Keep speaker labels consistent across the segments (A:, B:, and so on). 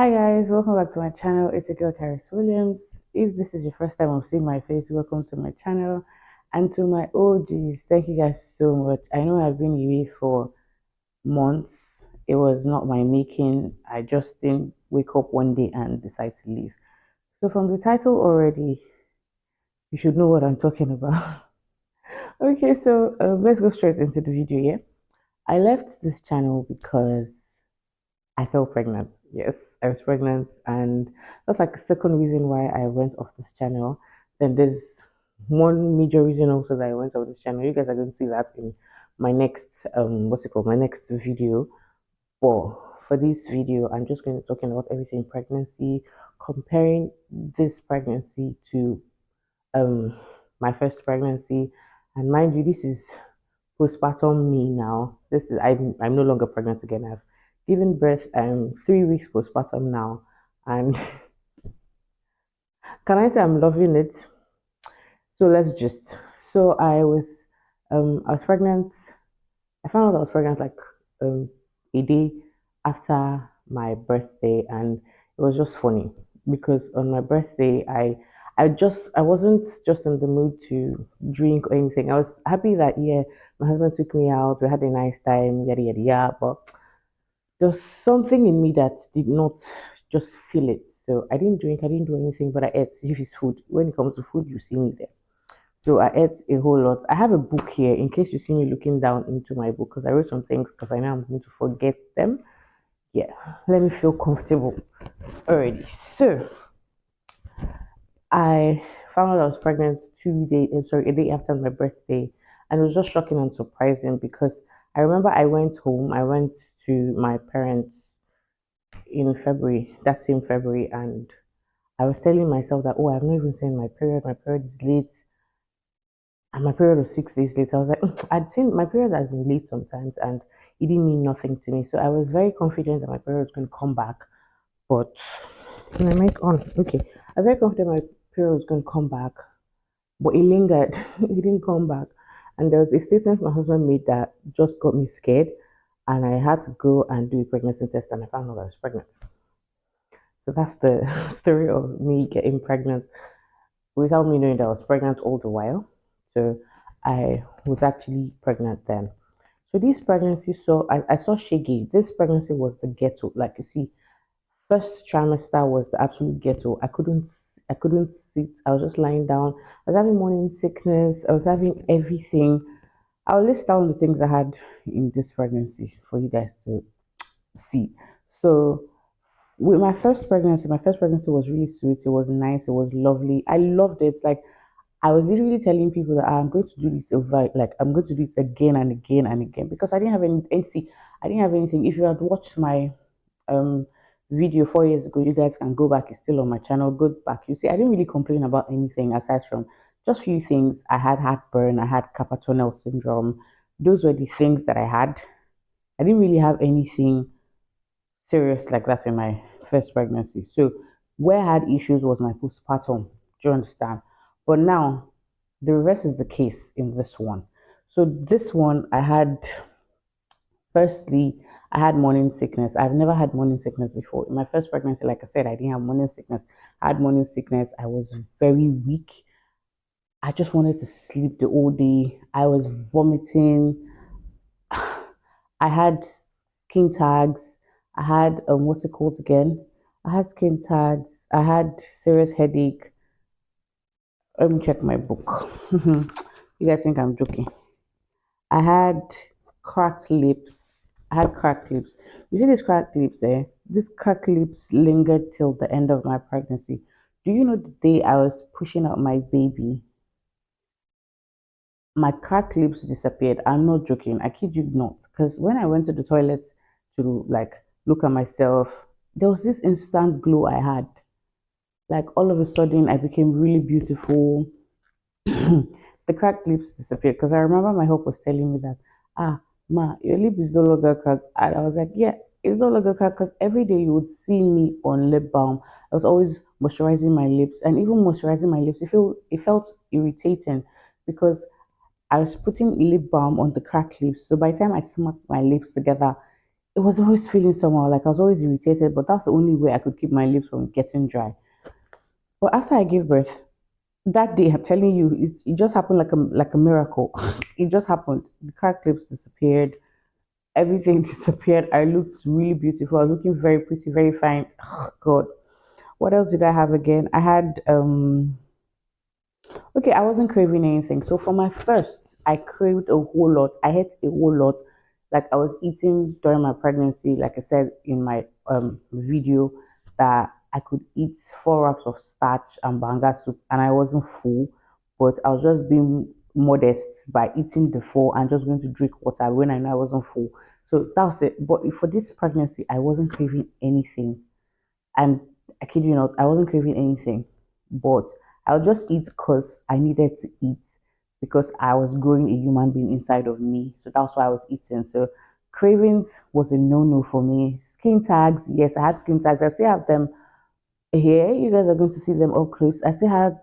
A: Hi guys, welcome back to my channel. It's a girl, Karis Williams. If this is your first time of seeing my face, welcome to my channel. And to my OGs, thank you guys so much. I know I've been away for months. It was not my making. I just didn't wake up one day and decide to leave. So from the title already, you should know what I'm talking about. Okay, so let's go straight into the video. Yeah, I left this channel because I fell pregnant. Yes, I was pregnant, and that's like the second reason why I went off this channel. Then there's one major reason also that I went off this channel. You guys are going to see that in my next what's it called? My next video. But for this video, I'm just going to be talking about everything pregnancy, comparing this pregnancy to um my first pregnancy. And mind you, this is postpartum me now. This is I'm no longer pregnant again. I've given birth 3 weeks postpartum now, and can I say I'm loving it? So let's just. So I was pregnant. I found out I was pregnant like um a day after my birthday, and it was just funny because on my birthday I wasn't just in the mood to drink or anything. I was happy that yeah, my husband took me out, we had a nice time, yada yada yada, but there's something in me that did not just feel it. So I didn't drink, I didn't do anything, but I ate. If it's food, when it comes to food, you see me there. So I ate a whole lot. I have a book here in case you see me looking down into my book because I wrote some things because I know I'm going to forget them. Yeah, let me feel comfortable already. So I found out I was pregnant 2 days, sorry, a day after my birthday, and it was just shocking and surprising because I remember I went home. I went to my parents in February, that same February, and I was telling myself that, oh, I've not even seen my period is late, and my period was 6 days late. I was like, I'd seen my period has been late sometimes, and it didn't mean nothing to me. So I was very confident that my period was going to come back, but my mic on, okay. I was very confident my period was going to come back, but it lingered, it didn't come back. And there was a statement my husband made that just got me scared, and I had to go and do a pregnancy test, and I found out I was pregnant. So that's the story of me getting pregnant without me knowing that I was pregnant all the while. So I was actually pregnant then. So this pregnancy, so I saw Shaggy. This pregnancy was the ghetto. Like you see, first trimester was the absolute ghetto. I couldn't sit. I was just lying down. I was having morning sickness. I was having everything. I'll list down the things I had in this pregnancy for you guys to see. So with my first pregnancy was really sweet. It was nice. It was lovely. I loved it. Like I was literally telling people that I'm going to do this over, like I'm going to do it again and again and again because I didn't have see, I didn't have anything. If you had watched my um video 4 years ago, you guys can go back. It's still on my channel. Go back. You see, I didn't really complain about anything aside from just few things. I had heartburn. I had carpal tunnel syndrome. Those were the things that I had. I didn't really have anything serious like that in my first pregnancy. So where I had issues was my postpartum. Do you understand? But now the reverse is the case in this one. So this one I had firstly I had morning sickness. I've never had morning sickness before. In my first pregnancy, like I said, I didn't have morning sickness. I had morning sickness. I was very weak. I just wanted to sleep the whole day. I was vomiting. I had skin tags. I had what's it called again? I had skin tags. I had serious headache. Let me check my book. You guys think I'm joking? I had cracked lips. I had cracked lips. You see these cracked lips, eh? These cracked lips lingered till the end of my pregnancy. Do you know the day I was pushing out my baby, my cracked lips disappeared. I'm not joking. I kid you not. Because when I went to the toilet to like look at myself, there was this instant glow I had. Like all of a sudden, I became really beautiful. The cracked lips disappeared because I remember my help was telling me that, ma, your lip is no longer cracked. And I was like, yeah, it's no longer cracked because every day you would see me on lip balm. I was always moisturizing my lips, and even moisturizing my lips, it felt irritating because I was putting lip balm on the cracked lips. So by the time I smacked my lips together, it was always feeling somehow, like I was always irritated, but that's the only way I could keep my lips from getting dry. But after I gave birth, that day, I'm telling you, it just happened like a miracle. It just happened. The car clips disappeared. Everything disappeared. I looked really beautiful. I was looking very pretty, very fine. Oh, God. What else did I have again? I had okay, I wasn't craving anything. So for my first, I craved a whole lot. I ate a whole lot. Like I was eating during my pregnancy, like I said in my video, that I could eat 4 wraps of starch and banga soup, and I wasn't full, but I was just being modest by eating the four and just going to drink water when I know I wasn't full. So that's it. But for this pregnancy, I wasn't craving anything. And I kid you not, I wasn't craving anything, but I'll just eat because I needed to eat because I was growing a human being inside of me. So that's why I was eating. So cravings was a no-no for me. Skin tags, yes, I had skin tags. I still have them here. You guys are going to see them up close. I still have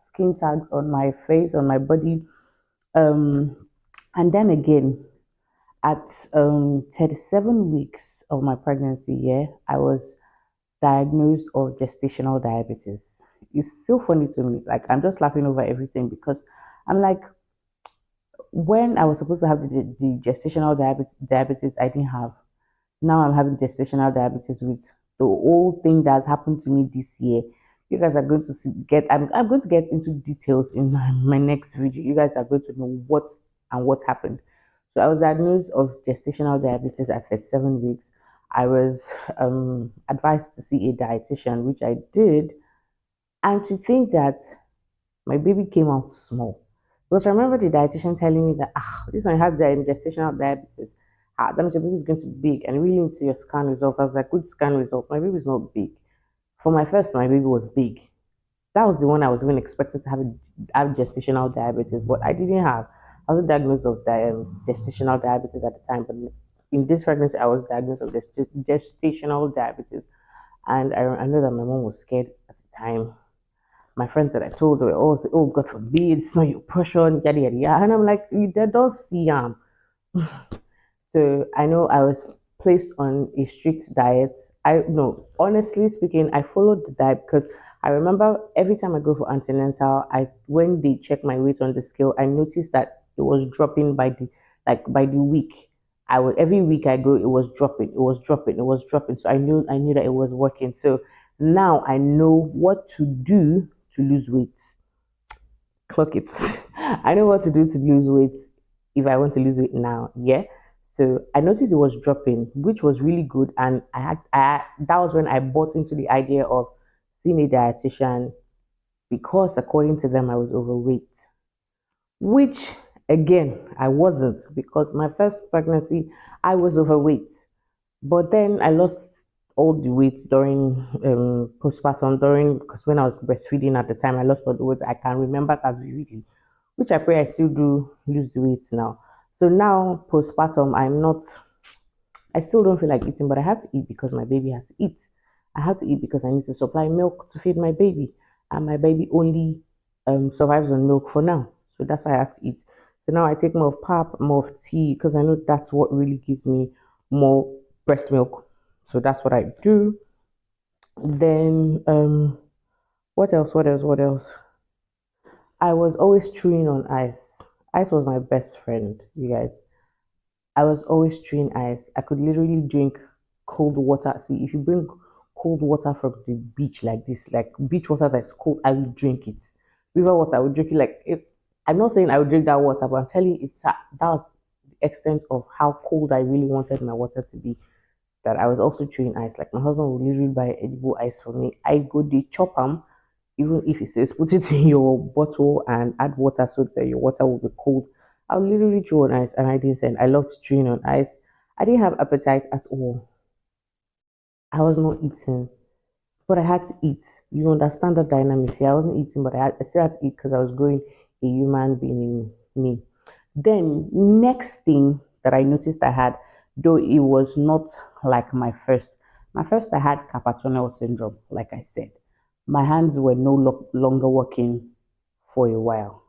A: skin tags on my face, on my body. Um, and then again, at 37 weeks of my pregnancy, yeah, I was diagnosed of gestational diabetes. It's still funny to me. Like I'm just laughing over everything because I'm like, when I was supposed to have the gestational diabetes, I didn't have. Now I'm having gestational diabetes with the whole thing that's happened to me this year. You guys are going to I'm going to get into details in my next video. You guys are going to know what happened. So I was diagnosed of gestational diabetes at 37 weeks. I was advised to see a dietitian, which I did, and to think that my baby came out small. Because I remember the dietitian telling me that this one has the gestational diabetes. That means your baby is going to be big, and really into your scan results. I was like, good scan result. My baby is not big. For my first, my baby was big. That was the one I was even expected to have gestational diabetes, but I didn't have. I was diagnosed of gestational diabetes at the time, but in this pregnancy, I was diagnosed of gestational diabetes, and I know that my mom was scared at the time. My friends that I told were all say, "Oh, God forbid, it's not your portion, yada yada yada," and I'm like, "You they don't see So I know I was placed on a strict diet. I no, honestly speaking, I followed the diet because I remember every time I go for antenatal, I when they check my weight on the scale, I noticed that it was dropping by the week. I would every week I go, it was dropping, it was dropping, it was dropping. So I knew that it was working. So now I know what to do to lose weight. Clock it. I know what to do to lose weight if I want to lose weight now. Yeah. So I noticed it was dropping, which was really good, and that was when I bought into the idea of seeing a dietitian because according to them I was overweight, which again I wasn't because my first pregnancy I was overweight. But then I lost all the weight during postpartum, during because when I was breastfeeding at the time, I lost all the weight. I can remember that vividly, which I pray I still do lose the weight now. So now postpartum, I still don't feel like eating, but I have to eat because my baby has to eat. I have to eat because I need to supply milk to feed my baby, and my baby only survives on milk for now. So that's why I have to eat. So now I take more of pap, more of tea, because I know that's what really gives me more breast milk. So that's what I do. Then what else? What else? What else? I was always chewing on ice. Ice was my best friend, you guys. I was always chewing ice. I could literally drink cold water. See, if you bring cold water from the beach like this, like beach water that's cold, I will drink it. River water, I would drink it like it. I'm not saying I would drink that water, but I'm telling you, that was the extent of how cold I really wanted my water to be. That I was also chewing ice. Like my husband would literally buy edible ice for me. I go the chop 'em, even if he says put it in your bottle and add water so that your water will be cold. I'll literally chew on ice, and I didn't say I loved chewing on ice. I didn't have appetite at all. I was not eating, but I had to eat. You understand the dynamics here. I wasn't eating, but I still had to eat because I was growing a human being in me. Then next thing that I noticed I had, though it was not like my first. My first I had carpal tunnel syndrome, like I said. My hands were no longer working for a while.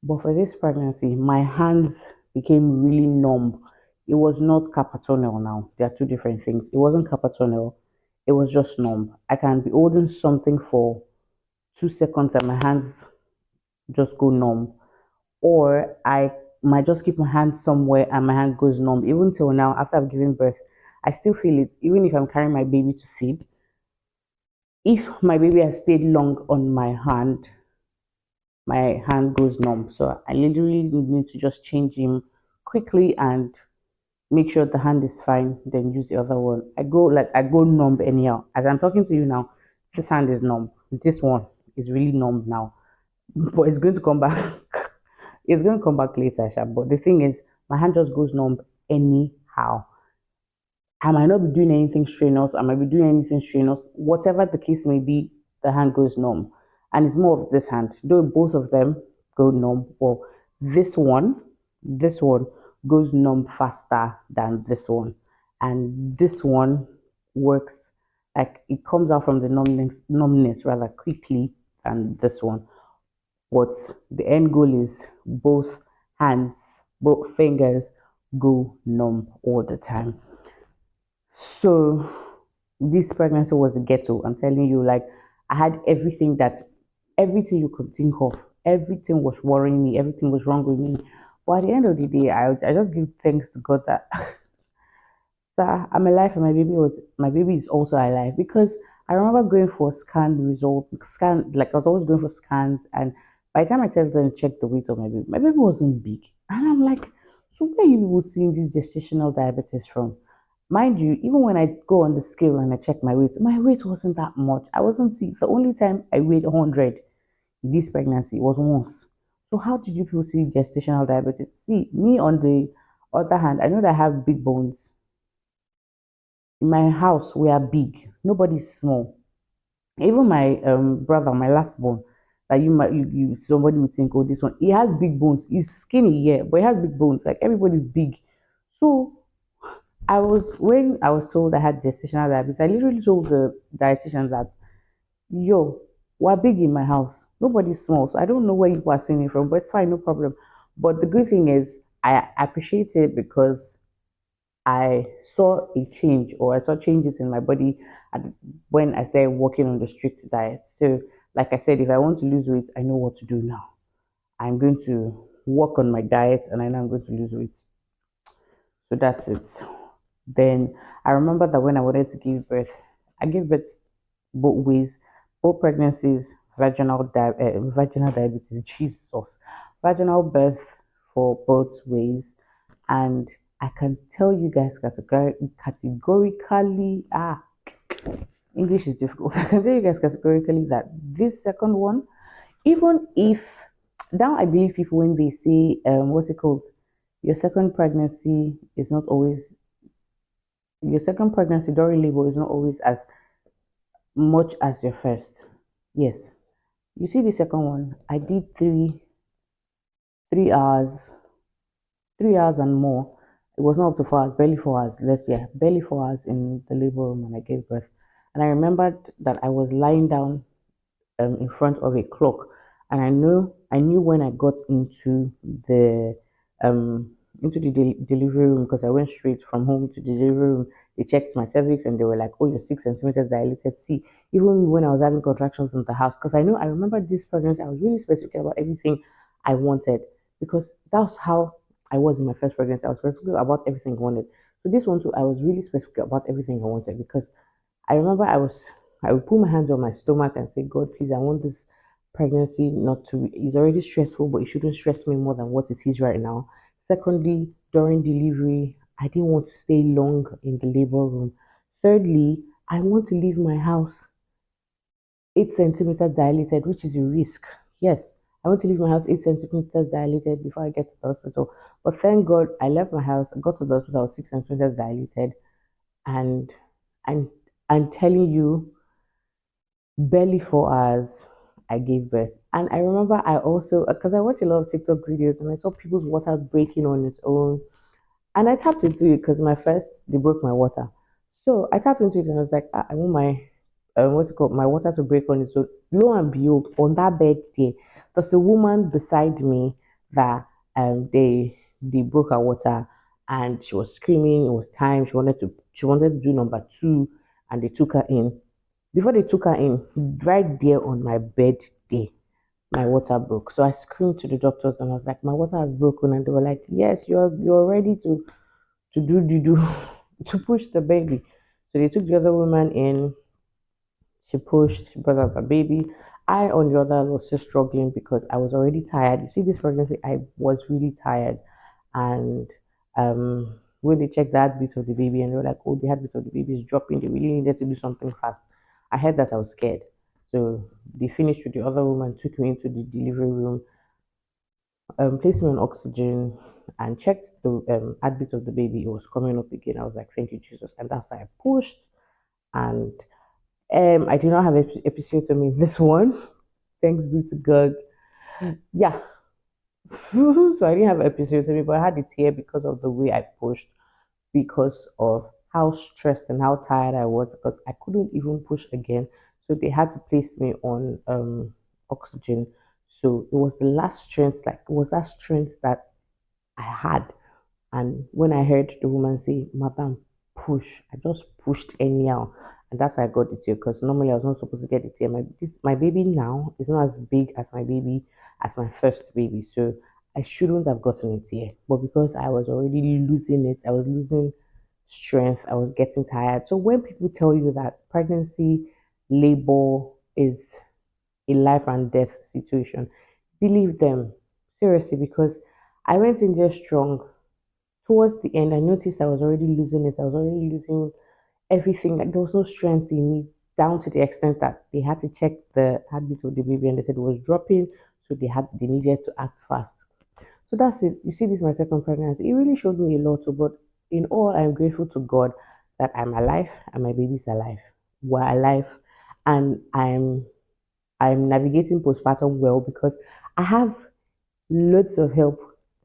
A: But for this pregnancy, my hands became really numb. It was not carpal tunnel now. They are two different things. It wasn't carpal tunnel. It was just numb. I can be holding something for 2 seconds and my hands just go numb. Or I might just keep my hand somewhere and my hand goes numb. Even till now, after I've given birth, I still feel it. Even if I'm carrying my baby to feed, if my baby has stayed long on my hand goes numb. So I literally need to just change him quickly and make sure the hand is fine, then use the other one. I go numb anyhow. As I'm talking to you now, this hand is numb. This one is really numb now. But it's going to come back. It's going to come back later, Sha. But the thing is, my hand just goes numb anyhow. I might not be doing anything strenuous. I might be doing anything strenuous. Whatever the case may be, the hand goes numb. And it's more of this hand. Though both of them go numb. Well, this one goes numb faster than this one. And this one works like it comes out from the numbness rather quickly than this one. But the end goal is both hands, both fingers go numb all the time. So this pregnancy was the ghetto. I'm telling you, like I had everything you could think of. Everything was worrying me. Everything was wrong with me. But at the end of the day, I just give thanks to God that that I'm alive and my baby is also alive because I remember going for scan results, scan like I was always going for scans, and by the time I tell them to check the weight of my baby wasn't big, and I'm like, so where are you people seeing this gestational diabetes from? Mind you, even when I go on the scale and I check my weight wasn't that much. I wasn't see the only time I weighed 100 in this pregnancy was once. So how did you people see gestational diabetes? See, me on the other hand, I know that I have big bones. In my house, we are big. Nobody's small. Even my brother, my last born, that you somebody would think, oh, this one, he has big bones. He's skinny, yeah, but he has big bones. Like everybody's big. So when I was told I had gestational diabetes, I literally told the dietitian that, yo, we're big in my house. Nobody's small. So I don't know where you are seeing it from, but it's fine, no problem. But the good thing is I appreciate it because I saw a change or I saw changes in my body when I started working on the strict diet. So, like I said, if I want to lose weight, I know what to do now. I'm going to work on my diet and I know I'm going to lose weight. So that's it. Then I remember that when I wanted to give birth, I gave birth both ways, both pregnancies, vaginal diabetes, Jesus, vaginal birth for both ways, and I can tell you guys categorically, English is difficult. I can tell you guys categorically that this second one, even if now I believe people when they say what's it called, your second pregnancy is not always your second pregnancy during labor is not always as much as your first. Yes. You see the second one, I did 3 hours, 3 hours and more. It was not up to 4 hours, barely 4 hours. Barely 4 hours in the labor room when I gave birth. And I remembered that I was lying down in front of a clock, and I knew when I got the um delivery room because I went straight from home to the delivery room. They checked my cervix and they were like, "Oh, you're 6 centimeters dilated." See, even when I was having contractions in the house, because I remember this pregnancy, I was really specific about everything I wanted because that's how I was in my first pregnancy. I was specific about everything I wanted. So this one too, I was really specific about everything I wanted because I remember I would put my hands on my stomach and say, God, please, I want this pregnancy not to it's already stressful, but it shouldn't stress me more than what it is right now. Secondly, during delivery, I didn't want to stay long in the labor room. Thirdly, I want to leave my house 8 centimeters dilated, which is a risk. Yes, I want to leave my house 8 centimeters dilated before I get to the hospital. But thank God I left my house, I got to the hospital, I was 6 centimeters dilated, and I'm I'm telling you, barely 4 hours I gave birth. And I remember I also because I watch a lot of TikTok videos and I saw people's water breaking on its own. And I tapped into it because my first they broke my water. So I tapped into it and I was like, I want my what's it called, my water to break on its own. Lo and behold, on that bed there, there's a woman beside me that they broke her water. and she was screaming. It was time. She wanted to do number two, and they took her in. Before they took her in, right there on my bed, there, my water broke. So I screamed to the doctors and I was like, my water has broken, and they were like, yes, you're ready to do to push the baby. So they took the other woman in. She pushed, she brought out the baby. I, on the other, was just struggling because I was already tired. You see, this pregnancy, I was really tired. And when they checked the heartbeat of the baby and they were like, oh, the heartbeat of the baby is dropping, they really needed to do something fast. I heard that, I was scared. So they finished with the other woman, took me into the delivery room, placed me on oxygen, and checked the heartbeat of the baby. It was coming up again. I was like, thank you, Jesus. And that's how I pushed. And I do not have episiotomy in this one. Thanks be to God. Yeah. So I didn't have episiotomy, but I had it here because of the way I pushed, because of how stressed and how tired I was, because I couldn't even push again. So they had to place me on oxygen. So it was the last strength, like it was that strength that I had. And when I heard the woman say, Madam, push, I just pushed anyhow. And that's how I got the tear, because normally I was not supposed to get the tear. My baby now is not as big as my baby, as my first baby. So I shouldn't have gotten a tear. But because I was already losing it, I was losing strength, I was getting tired. So when people tell you that pregnancy, labor is a life and death situation, believe them. Seriously, because I went in there strong. Towards the end, I noticed I was already losing it. I was already losing everything. Like there was no strength in me, down to the extent that they had to check the heartbeat of the baby and they said it was dropping. So they needed to act fast. So that's it. You see, this is my second pregnancy. It really showed me a lot. But in all, I'm grateful to God that I'm alive and my baby's alive. We're alive, and I'm navigating postpartum well because I have loads of help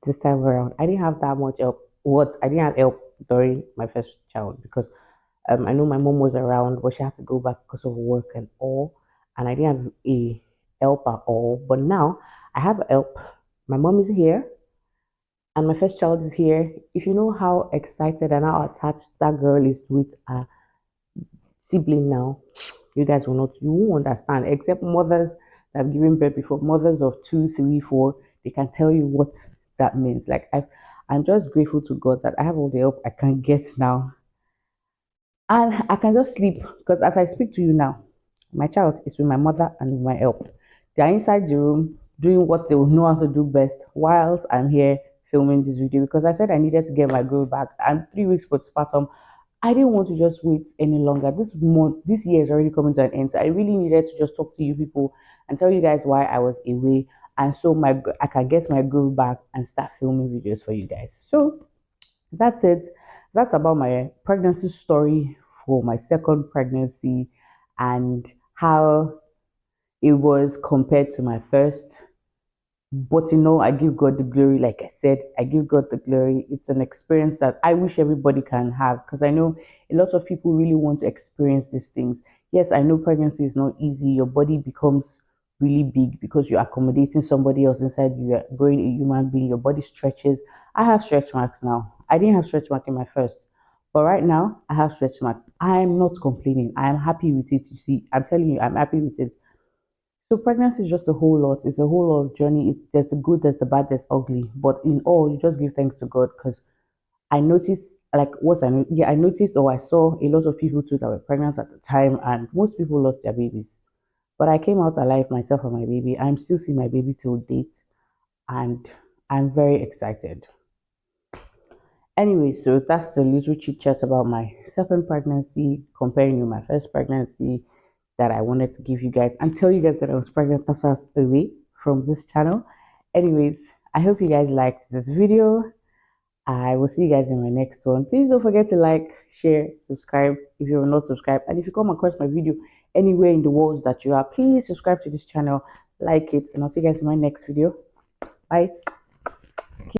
A: this time around. I didn't have that much help. What I didn't have help during my first child because I know my mom was around, but she had to go back because of work and all, and I didn't have a help at all. But now I have help. My mom is here, and my first child is here. If you know how excited and how attached that girl is with her sibling now, you guys will not, you won't understand. Except mothers that have given birth before, mothers of two, three, four, they can tell you what that means. I'm just grateful to God that I have all the help I can get now, and I can just sleep because as I speak to you now, my child is with my mother and with my help. They are inside the room doing what they will know how to do best whilst I'm here filming this video because I said I needed to get my girl back. I'm 3 weeks postpartum. I didn't want to just wait any longer. This year is already coming to an end. So I really needed to just talk to you people and tell you guys why I was away. And so I can get my girl back and start filming videos for you guys. So that's it. That's about my pregnancy story for my second pregnancy and how it was compared to my first. But I give God the glory. Like I said, I give God the glory. It's an experience that I wish everybody can have because I know a lot of people really want to experience these things. Yes, I know pregnancy is not easy. Your body becomes really big because you're accommodating somebody else inside you. You're growing a human being. Your body stretches. I have stretch marks now. I didn't have stretch mark in my first. But right now, I have stretch marks. I'm not complaining. I am happy with it. You see, I'm telling you, I'm happy with it. So pregnancy is just a whole lot. It's a whole lot of journey. There's the good, there's the bad, there's ugly. But in all, you just give thanks to God because I noticed, like what I know, yeah, I noticed or I saw a lot of people too that were pregnant at the time, and most people lost their babies. But I came out alive, myself and my baby. I'm still seeing my baby till date, and I'm very excited. Anyway, so that's the little chit chat about my second pregnancy, comparing with my first pregnancy that I wanted to give you guys and tell you guys that I was pregnant as fast away from this channel. Anyways, I hope you guys liked this video. I will see you guys in my next one. Please don't forget to like, share, subscribe if you're not subscribed. And if you come across my video anywhere in the world that you are, please subscribe to this channel, like it, and I'll see you guys in my next video. Bye.